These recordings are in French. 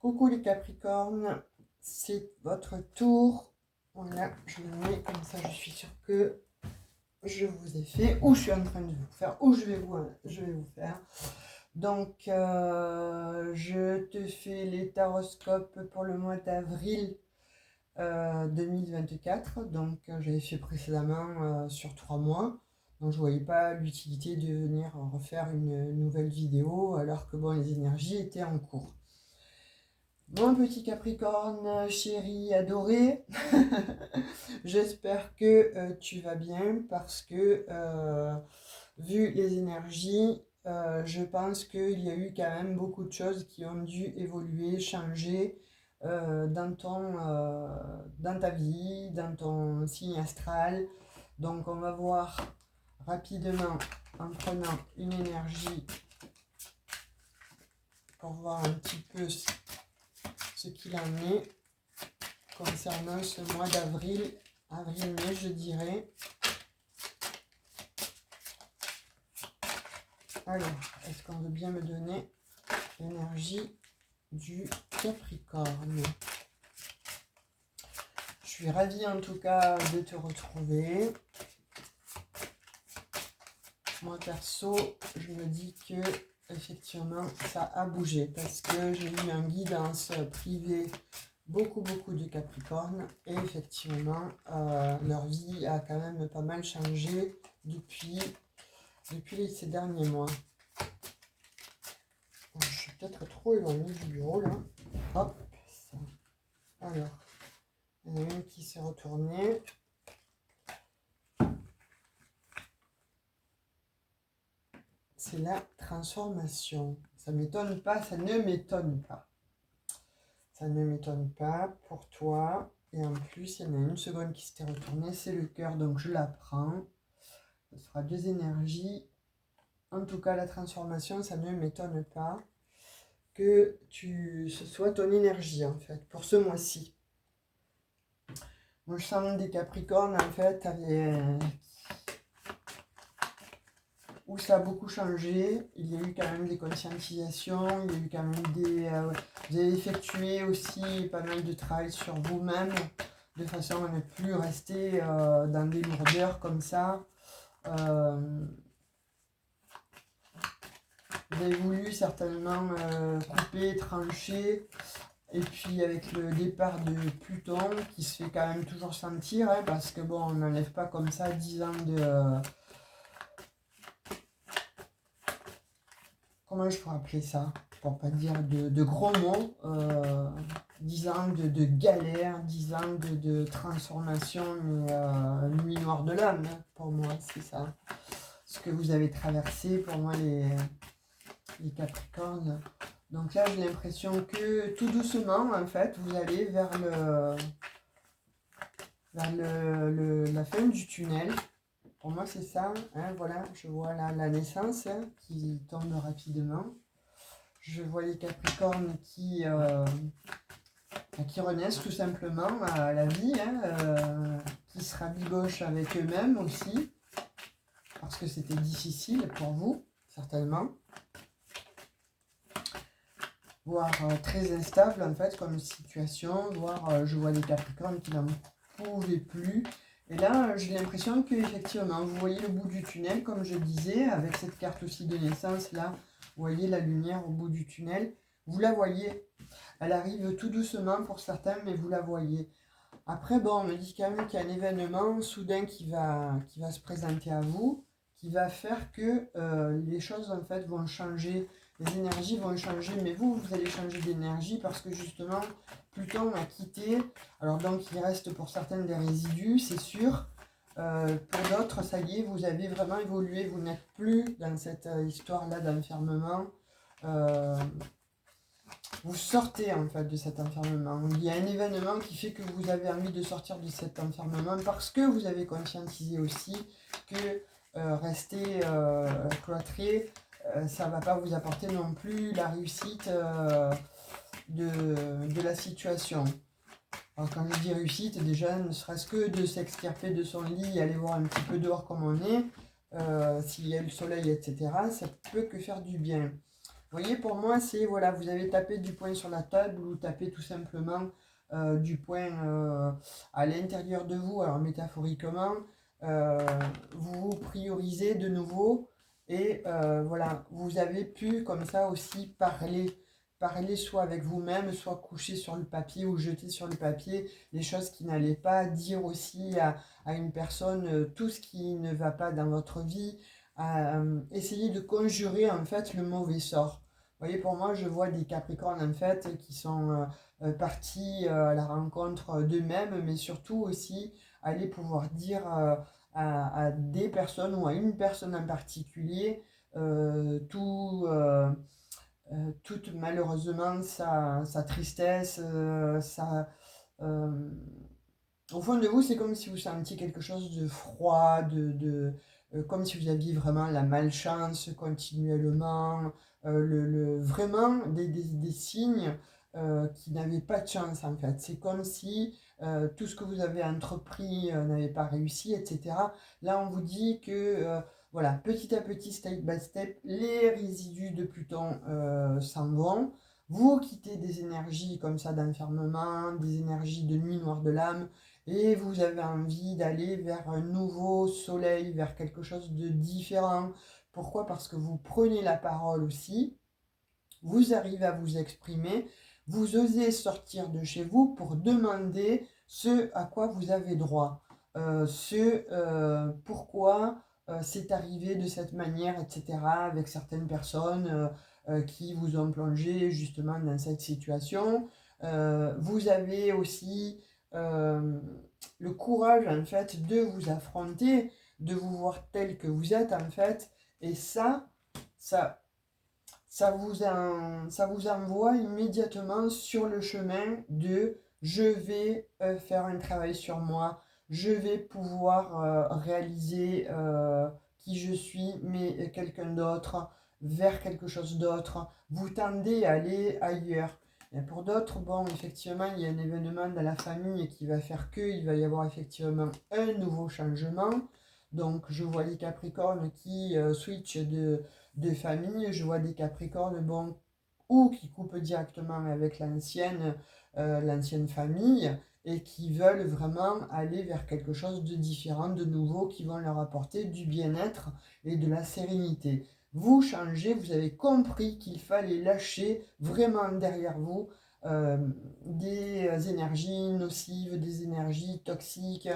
Coucou les Capricornes, c'est votre tour. Voilà, je le mets comme ça, je suis sûre que je vous ai fait, ou je suis en train de vous faire, ou je vais vous faire. Donc, je te fais les taroscopes pour le mois d'avril 2024. Donc, j'avais fait précédemment sur 3 mois. Donc, je ne voyais pas l'utilité de venir refaire une nouvelle vidéo alors que bon, les énergies étaient en cours. Mon petit Capricorne, chéri, adoré, j'espère que tu vas bien parce que, vu les énergies, je pense qu'il y a eu quand même beaucoup de choses qui ont dû évoluer, changer dans ta vie, dans ton signe astral. Donc on va voir rapidement en prenant une énergie pour voir un petit peu ce qu'il en est concernant ce mois d'avril, avril-mai je dirais. Alors, est-ce qu'on veut bien me donner l'énergie du Capricorne? Je suis ravie en tout cas de te retrouver. Moi perso, je me dis que effectivement ça a bougé parce que j'ai eu un guidance privé beaucoup de Capricornes et effectivement leur vie a quand même pas mal changé depuis ces derniers mois. Bon, je suis peut-être trop éloignée du bureau là. Hop, ça. Alors, il y en a une qui s'est retournée. C'est la transformation. Ça m'étonne pas, ça ne m'étonne pas. Ça ne m'étonne pas pour toi. Et en plus, il y en a une seconde qui s'était retournée, c'est le cœur, donc je la prends. Ce sera 2 énergies. En tout cas, la transformation, ça ne m'étonne pas que ce soit ton énergie, en fait, pour ce mois-ci. Moi, je sens des Capricornes, en fait, où ça a beaucoup changé. Il y a eu quand même des conscientisations, il y a eu quand même vous avez effectué aussi pas mal de travail sur vous-même, de façon à ne plus rester dans des lourdeurs comme ça. Vous avez voulu certainement couper, trancher, et puis avec le départ de Pluton, qui se fait quand même toujours sentir, hein, parce que bon, on n'enlève pas comme ça 10 ans de... comment je pourrais appeler ça, pour pas dire de gros mots, 10 ans de galère, 10 ans de transformation, mais nuit noire de l'âme, hein, pour moi, c'est ça. Ce que vous avez traversé, pour moi, les Capricornes. Donc là, j'ai l'impression que tout doucement, en fait, vous allez vers la fin du tunnel. Pour moi, c'est ça. Hein, voilà, je vois là la naissance qui tombe rapidement. Je vois les Capricornes qui renaissent tout simplement à la vie, hein, qui se rabibochent avec eux-mêmes aussi, parce que c'était difficile pour vous, certainement. Voire très instable en fait comme situation, voire je vois les Capricornes qui n'en pouvaient plus. Et là, j'ai l'impression que effectivement, vous voyez le bout du tunnel, comme je disais, avec cette carte aussi de naissance là, vous voyez la lumière au bout du tunnel, vous la voyez. Elle arrive tout doucement pour certains, mais vous la voyez. Après, bon, on me dit quand même qu'il y a un événement soudain qui va se présenter à vous, qui va faire que les choses en fait vont changer, les énergies vont changer, mais vous allez changer d'énergie parce que justement, Pluton a quitté. Alors donc, il reste pour certaines des résidus, c'est sûr. Pour d'autres, ça y est, vous avez vraiment évolué, vous n'êtes plus dans cette histoire-là d'enfermement. Vous sortez en fait de cet enfermement. Il y a un événement qui fait que vous avez envie de sortir de cet enfermement parce que vous avez conscientisé aussi que rester cloîtré, ça ne va pas vous apporter non plus la réussite de la situation. Alors quand je dis réussite, déjà ne serait-ce que de s'extirper de son lit et aller voir un petit peu dehors comme on est, s'il y a le soleil, etc., ça peut que faire du bien. voyez, pour moi, c'est, voilà, vous avez tapé du poing sur la table ou tapé tout simplement du poing à l'intérieur de vous, alors métaphoriquement, euh, vous vous priorisez de nouveau et voilà, vous avez pu comme ça aussi parler soit avec vous-même, soit coucher sur le papier ou jeter sur le papier les choses qui n'allaient pas, dire aussi à une personne tout ce qui ne va pas dans votre vie, essayer de conjurer en fait le mauvais sort. Vous voyez, pour moi, je vois des Capricornes en fait qui sont partis à la rencontre d'eux-mêmes, mais surtout aussi aller pouvoir dire à des personnes ou à une personne en particulier toute malheureusement sa tristesse, euh, au fond de vous, c'est comme si vous sentiez quelque chose de froid, comme si vous aviez vraiment la malchance continuellement, vraiment des signes qui n'avaient pas de chance en fait. C'est comme si tout ce que vous avez entrepris n'avait pas réussi, etc. Là, on vous dit que voilà, petit à petit, step by step, les résidus de Pluton s'en vont. Vous quittez des énergies comme ça d'enfermement, des énergies de nuit noire de l'âme, et vous avez envie d'aller vers un nouveau soleil, vers quelque chose de différent. Pourquoi? Parce que vous prenez la parole aussi, vous arrivez à vous exprimer, vous osez sortir de chez vous pour demander ce à quoi vous avez droit, pourquoi c'est arrivé de cette manière, etc., avec certaines personnes qui vous ont plongé justement dans cette situation. Vous avez aussi euh, le courage en fait de vous affronter, de vous voir tel que vous êtes en fait, et ça, ça vous envoie immédiatement sur le chemin de je vais faire un travail sur moi, je vais pouvoir réaliser qui je suis, mais quelqu'un d'autre, vers quelque chose d'autre. Vous tendez à aller ailleurs. Et pour d'autres, bon, effectivement, il y a un événement dans la famille qui va faire qu'il va y avoir effectivement un nouveau changement. Donc, je vois les Capricornes qui switchent de famille. Je vois des Capricornes, bon, ou qui coupent directement avec l'ancienne famille et qui veulent vraiment aller vers quelque chose de différent, de nouveau, qui vont leur apporter du bien-être et de la sérénité. Vous changez, vous avez compris qu'il fallait lâcher vraiment derrière vous des énergies nocives, des énergies toxiques.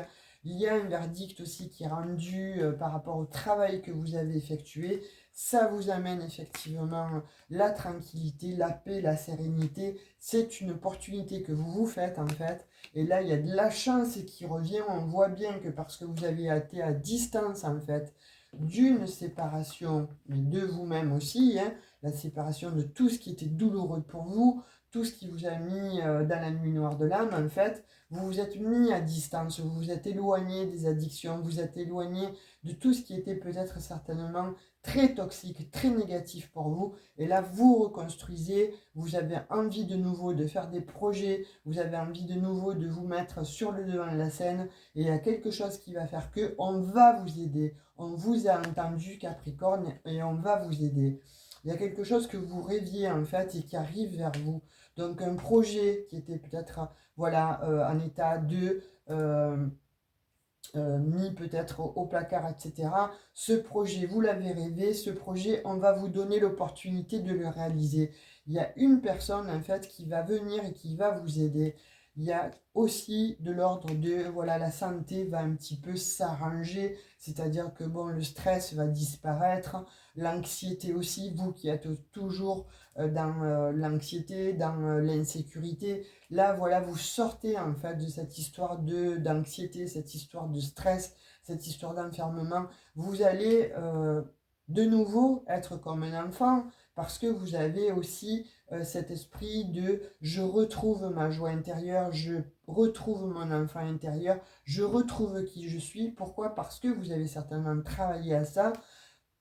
Il y a un verdict aussi qui est rendu par rapport au travail que vous avez effectué. Ça vous amène effectivement la tranquillité, la paix, la sérénité. C'est une opportunité que vous vous faites en fait. Et là, il y a de la chance qui revient. On voit bien que parce que vous avez été à distance en fait d'une séparation, mais de vous-même aussi, hein, la séparation de tout ce qui était douloureux pour vous, tout ce qui vous a mis dans la nuit noire de l'âme, en fait, vous vous êtes mis à distance, vous vous êtes éloigné des addictions, vous vous êtes éloigné de tout ce qui était peut-être certainement très toxique, très négatif pour vous. Et là, vous reconstruisez, vous avez envie de nouveau de faire des projets, vous avez envie de nouveau de vous mettre sur le devant de la scène. Et il y a quelque chose qui va faire que on va vous aider. On vous a entendu, Capricorne, et on va vous aider. Il y a quelque chose que vous rêviez en fait et qui arrive vers vous. Donc un projet qui était peut-être voilà, en état de mis peut-être au placard, etc. Ce projet, vous l'avez rêvé, ce projet, on va vous donner l'opportunité de le réaliser. Il y a une personne, en fait, qui va venir et qui va vous aider. Il y a aussi de l'ordre de, voilà, la santé va un petit peu s'arranger, c'est-à-dire que, bon, le stress va disparaître, l'anxiété aussi, vous qui êtes toujours dans l'anxiété, dans l'insécurité, là, voilà, vous sortez en fait de cette histoire d'anxiété, cette histoire de stress, cette histoire d'enfermement. Vous allez de nouveau être comme un enfant parce que vous avez aussi cet esprit de je retrouve ma joie intérieure, je retrouve mon enfant intérieur, je retrouve qui je suis. Pourquoi? Parce que vous avez certainement travaillé à ça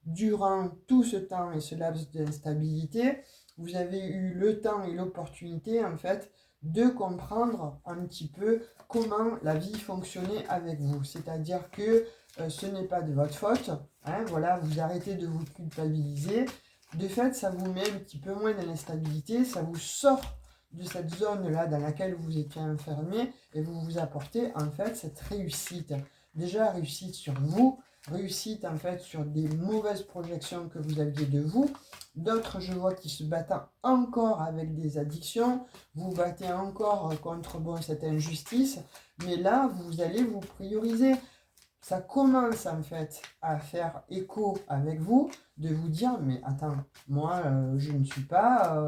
durant tout ce temps et ce laps d'instabilité. Vous avez eu le temps et l'opportunité en fait de comprendre un petit peu comment la vie fonctionnait avec vous. C'est-à-dire que ce n'est pas de votre faute. Hein, voilà, vous arrêtez de vous culpabiliser. de fait, ça vous met un petit peu moins dans l'instabilité, ça vous sort de cette zone-là dans laquelle vous étiez enfermé et vous vous apportez en fait cette réussite. Déjà, réussite sur vous, réussite en fait sur des mauvaises projections que vous aviez de vous. D'autres, je vois, qui se battent encore avec des addictions. Vous battez encore contre cette injustice. Mais là, vous allez vous prioriser. Ça commence en fait à faire écho avec vous, de vous dire, mais attends, moi je ne suis pas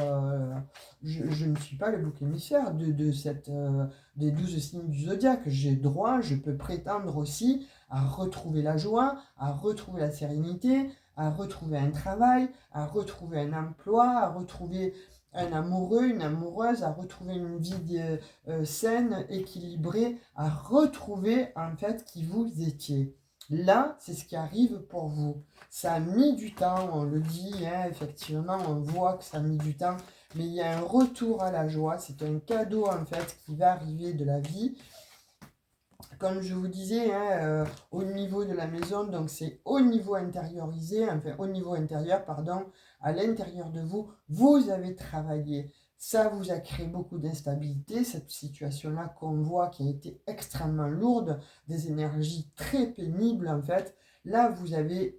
je ne suis pas le bouc émissaire des 12 signes du zodiaque. J'ai droit, je peux prétendre aussi à retrouver la joie, à retrouver la sérénité, à retrouver un travail, à retrouver un emploi, à retrouver un amoureux, une amoureuse, à retrouver une vie saine, équilibrée, à retrouver en fait qui vous étiez. Là, c'est ce qui arrive pour vous. Ça a mis du temps, on le dit, hein, effectivement, on voit que ça a mis du temps, mais il y a un retour à la joie, c'est un cadeau en fait qui va arriver de la vie. Comme je vous disais, hein, au niveau de la maison, donc c'est au niveau intériorisé, enfin au niveau intérieur, pardon, à l'intérieur de vous, vous avez travaillé. Ça vous a créé beaucoup d'instabilité, cette situation-là qu'on voit qui a été extrêmement lourde, des énergies très pénibles en fait. Là, vous avez,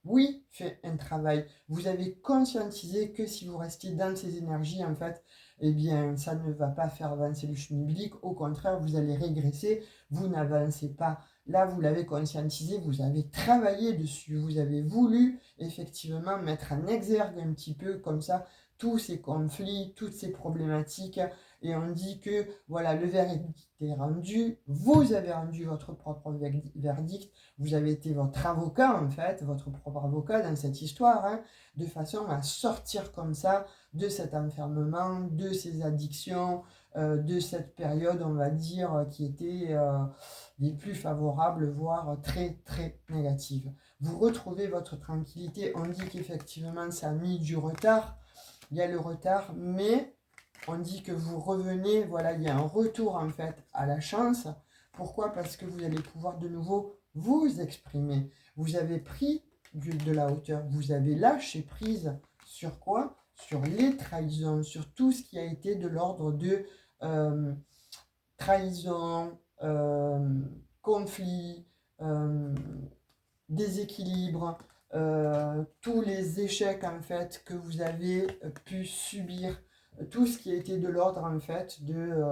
oui, fait un travail. Vous avez conscientisé que si vous restiez dans ces énergies, en fait, eh bien, ça ne va pas faire avancer le schmilblick. Au contraire, vous allez régresser, vous n'avancez pas. Là, vous l'avez conscientisé, vous avez travaillé dessus, vous avez voulu effectivement mettre en exergue un petit peu comme ça tous ces conflits, toutes ces problématiques. Et on dit que voilà, le verdict est rendu, vous avez rendu votre propre verdict, vous avez été votre avocat en fait, votre propre avocat dans cette histoire, hein, de façon à sortir comme ça de cet enfermement, de ces addictions, de cette période, on va dire, qui était des plus favorables, voire très très négative. Vous retrouvez votre tranquillité, on dit qu'effectivement ça a mis du retard, il y a le retard, mais on dit que vous revenez, voilà, il y a un retour en fait à la chance. Pourquoi? Parce que vous allez pouvoir de nouveau vous exprimer. Vous avez pris de la hauteur, vous avez lâché prise sur quoi? Sur les trahisons, sur tout ce qui a été de l'ordre de euh, trahison, conflit, euh, déséquilibre, tous les échecs en fait que vous avez pu subir, tout ce qui a été de l'ordre en fait de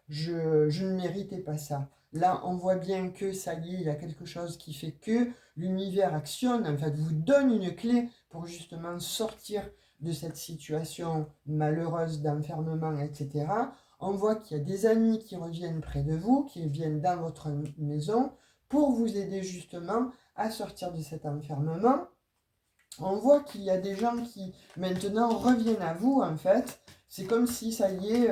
je ne méritais pas ça. Là, on voit bien que ça y est, il y a quelque chose qui fait que l'univers actionne, en fait, vous donne une clé pour justement sortir de cette situation malheureuse d'enfermement, etc. On voit qu'il y a des amis qui reviennent près de vous, qui viennent dans votre maison pour vous aider justement à sortir de cet enfermement. On voit qu'il y a des gens qui maintenant reviennent à vous en fait. C'est comme si ça y est,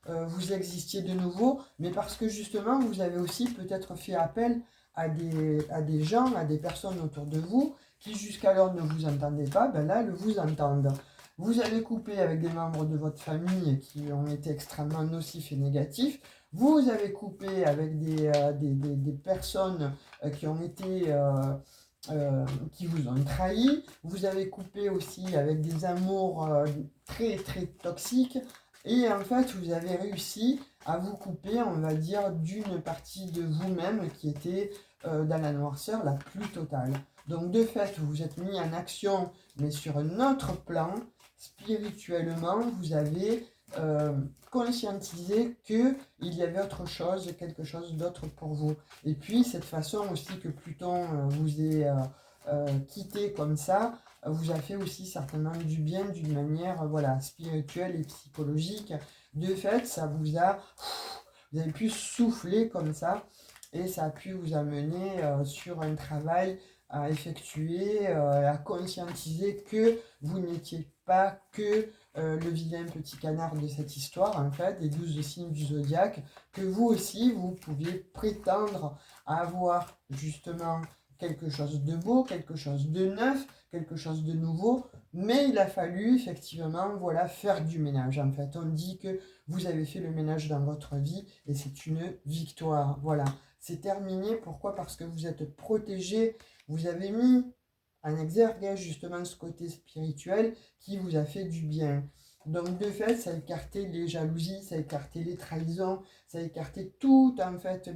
vous existiez de nouveau, mais parce que justement vous avez aussi peut-être fait appel à des gens, à des personnes autour de vous qui jusqu'alors ne vous entendaient pas, ben là, elles vous entendent. Vous avez coupé avec des membres de votre famille qui ont été extrêmement nocifs et négatifs. Vous avez coupé avec des personnes qui ont été qui vous ont trahi. Vous avez coupé aussi avec des amours très très toxiques. Et en fait, vous avez réussi à vous couper, on va dire, d'une partie de vous-même qui était dans la noirceur la plus totale. Donc de fait, vous vous êtes mis en action, mais sur un autre plan, spirituellement, vous avez conscientisé qu'il y avait autre chose, quelque chose d'autre pour vous. Et puis, cette façon aussi que Pluton vous ait quitté comme ça, vous a fait aussi certainement du bien d'une manière voilà, spirituelle et psychologique. De fait, ça vous a... Vous avez pu souffler comme ça et ça a pu vous amener sur un travail à effectuer, à conscientiser que vous n'étiez pas que le vilain petit canard de cette histoire, en fait, des 12 signes du zodiaque, que vous aussi, vous pouviez prétendre avoir justement quelque chose de beau, quelque chose de neuf, quelque chose de nouveau, mais il a fallu effectivement, voilà, faire du ménage. En fait, on dit que vous avez fait le ménage dans votre vie et c'est une victoire. Voilà, c'est terminé. Pourquoi? Parce que vous êtes protégé, vous avez mis en exergue justement ce côté spirituel qui vous a fait du bien. Donc de fait, ça a écarté les jalousies, ça a écarté les trahisons, ça a écarté tout en fait,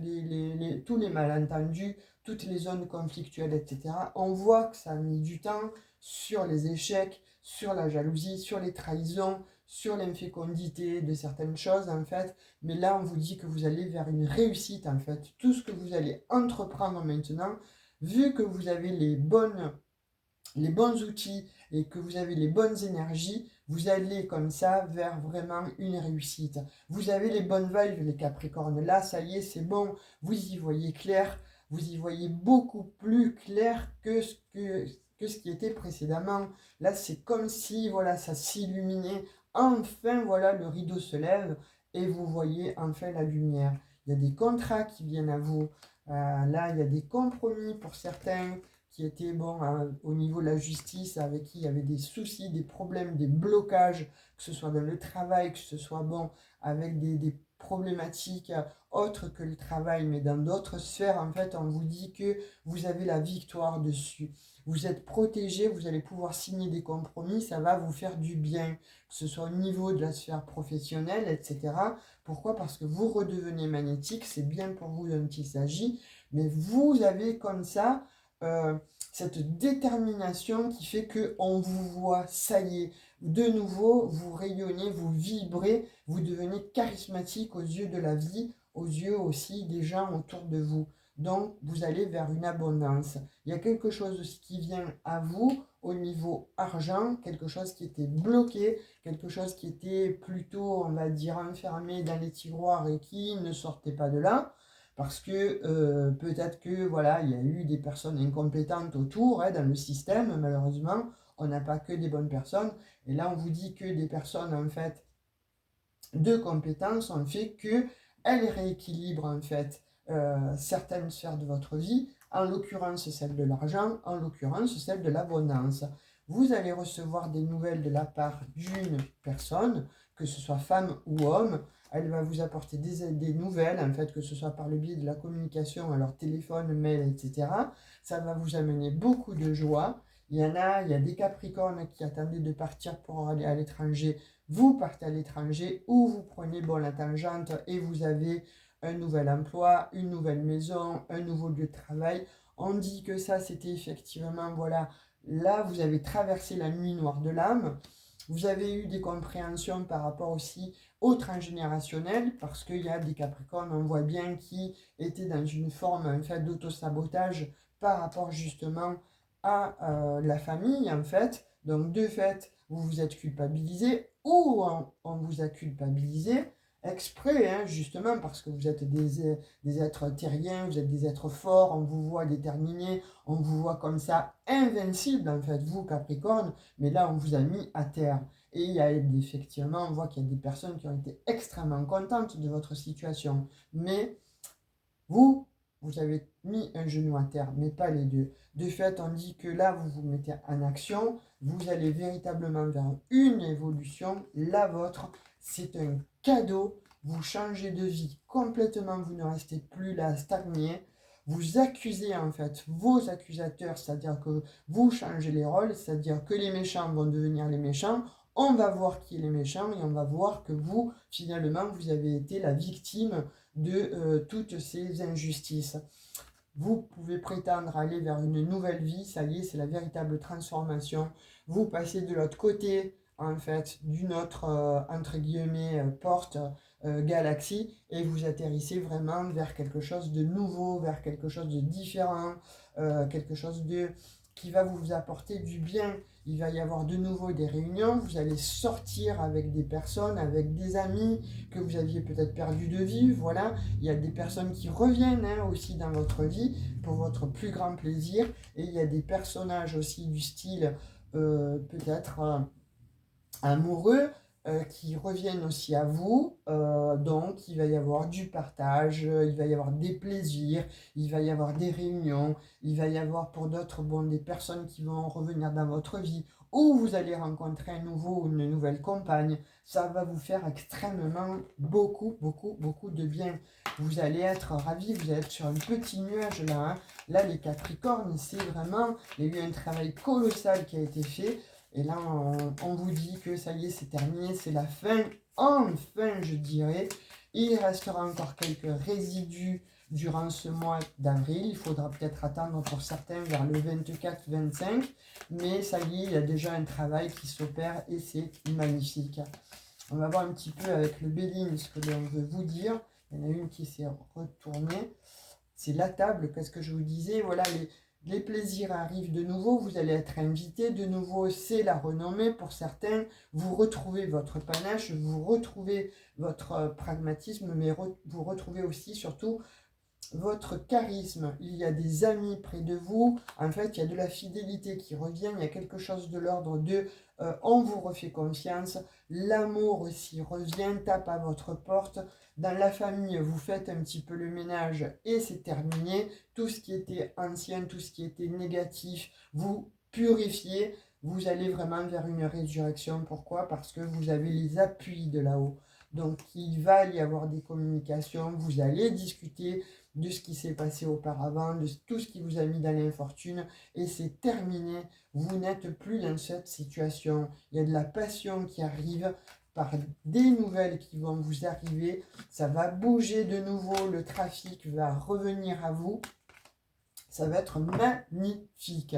tous les malentendus, toutes les zones conflictuelles, etc. On voit que ça a mis du temps sur les échecs, sur la jalousie, sur les trahisons, sur l'infécondité de certaines choses en fait. Mais là, on vous dit que vous allez vers une réussite en fait. Tout ce que vous allez entreprendre maintenant, vu que vous avez les bons outils et que vous avez les bonnes énergies, vous allez comme ça vers vraiment une réussite. Vous avez les bonnes vibes, les Capricornes. Là, ça y est, c'est bon. Vous y voyez clair. Vous y voyez beaucoup plus clair que ce qui était précédemment. Là, c'est comme si, voilà, ça s'illuminait. Enfin, voilà, le rideau se lève et vous voyez enfin la lumière. Il y a des contrats qui viennent à vous. Là, il y a des compromis pour certains qui étaient au niveau de la justice, avec qui il y avait des soucis, des problèmes, des blocages, que ce soit dans le travail, que ce soit avec des problématiques autres que le travail, mais dans d'autres sphères, en fait, on vous dit que vous avez la victoire dessus. Vous êtes protégé, vous allez pouvoir signer des compromis, ça va vous faire du bien, que ce soit au niveau de la sphère professionnelle, etc. Pourquoi? Parce que vous redevenez magnétique, c'est bien pour vous dont il s'agit, mais vous avez comme ça cette détermination qui fait qu'on vous voit, ça y est, de nouveau, vous rayonnez, vous vibrez, vous devenez charismatique aux yeux de la vie, aux yeux aussi des gens autour de vous. Donc, vous allez vers une abondance. Il y a quelque chose aussi qui vient à vous au niveau argent, quelque chose qui était bloqué, quelque chose qui était plutôt, on va dire, enfermé dans les tiroirs et qui ne sortait pas de là. Parce que peut-être que voilà, il y a eu des personnes incompétentes autour, dans le système, malheureusement. On n'a pas que des bonnes personnes. Et là, on vous dit que des personnes, en fait, de compétences ont fait qu'elles rééquilibrent, en fait, certaines sphères de votre vie, en l'occurrence celle de l'argent, en l'occurrence celle de l'abondance. Vous allez recevoir des nouvelles de la part d'une personne, que ce soit femme ou homme. Elle va vous apporter des nouvelles, en fait, que ce soit par le biais de la communication, alors téléphone, mail, etc. Ça va vous amener beaucoup de joie. Il y a des Capricornes qui attendaient de partir pour aller à l'étranger. Vous partez à l'étranger ou vous prenez la tangente et vous avez un nouvel emploi, une nouvelle maison, un nouveau lieu de travail. On dit que ça, c'était effectivement, voilà, là, vous avez traversé la nuit noire de l'âme. Vous avez eu des compréhensions par rapport aussi au transgénérationnel, parce qu'il y a des Capricornes, on voit bien, qui étaient dans une forme en fait d'auto-sabotage par rapport justement à la famille, en fait. Donc, de fait, vous vous êtes culpabilisé ou on vous a culpabilisé exprès, justement, parce que vous êtes des êtres terriens, vous êtes des êtres forts, on vous voit déterminés, on vous voit comme ça invincible, en fait, vous, Capricorne, mais là, on vous a mis à terre. Et il y a effectivement, on voit qu'il y a des personnes qui ont été extrêmement contentes de votre situation, mais vous avez mis un genou à terre, mais pas les deux. De fait, on dit que là, vous vous mettez en action, vous allez véritablement vers une évolution, la vôtre. C'est un cadeau, vous changez de vie complètement, vous ne restez plus là stagné. Vous accusez en fait vos accusateurs, c'est-à-dire que vous changez les rôles, c'est-à-dire que les méchants vont devenir les méchants. On va voir qui est les méchants et on va voir que vous, finalement, vous avez été la victime de toutes ces injustices. Vous pouvez prétendre aller vers une nouvelle vie, ça y est, c'est la véritable transformation. Vous passez de l'autre côté, en fait, d'une autre, entre guillemets, porte galaxie, et vous atterrissez vraiment vers quelque chose de nouveau, vers quelque chose de différent, quelque chose qui va vous apporter du bien. Il va y avoir de nouveau des réunions, vous allez sortir avec des personnes, avec des amis que vous aviez peut-être perdu de vue, voilà. Il y a des personnes qui reviennent aussi dans votre vie pour votre plus grand plaisir, et il y a des personnages aussi du style peut-être amoureux qui reviennent aussi à vous, donc il va y avoir du partage, il va y avoir des plaisirs, il va y avoir des réunions, il va y avoir pour d'autres des personnes qui vont revenir dans votre vie ou vous allez rencontrer un nouveau ou une nouvelle compagne. Ça va vous faire extrêmement beaucoup de bien. Vous allez être ravis, vous allez être sur un petit nuage là. Hein. Là, les Capricornes, c'est vraiment, il y a eu un travail colossal qui a été fait. Et là, on vous dit que ça y est, c'est terminé, c'est la fin. Enfin, je dirais. Il restera encore quelques résidus durant ce mois d'avril. Il faudra peut-être attendre pour certains vers le 24-25. Mais ça y est, il y a déjà un travail qui s'opère et c'est magnifique. On va voir un petit peu avec le Béline ce que l'on veut vous dire. Il y en a une qui s'est retournée. C'est la table, qu'est-ce que je vous disais. Voilà, les plaisirs arrivent de nouveau, vous allez être invité de nouveau, c'est la renommée pour certains. Vous retrouvez votre panache, vous retrouvez votre pragmatisme, mais vous retrouvez aussi surtout votre charisme. Il y a des amis près de vous, en fait il y a de la fidélité qui revient, il y a quelque chose de l'ordre de on vous refait confiance, l'amour aussi revient, tape à votre porte. Dans la famille, vous faites un petit peu le ménage et c'est terminé. Tout ce qui était ancien, tout ce qui était négatif, vous purifiez. Vous allez vraiment vers une résurrection. Pourquoi? Parce que vous avez les appuis de là-haut. Donc il va y avoir des communications, vous allez discuter de ce qui s'est passé auparavant, de tout ce qui vous a mis dans l'infortune, et c'est terminé. Vous n'êtes plus dans cette situation. Il y a de la passion qui arrive par des nouvelles qui vont vous arriver. Ça va bouger de nouveau, le trafic va revenir à vous. Ça va être magnifique.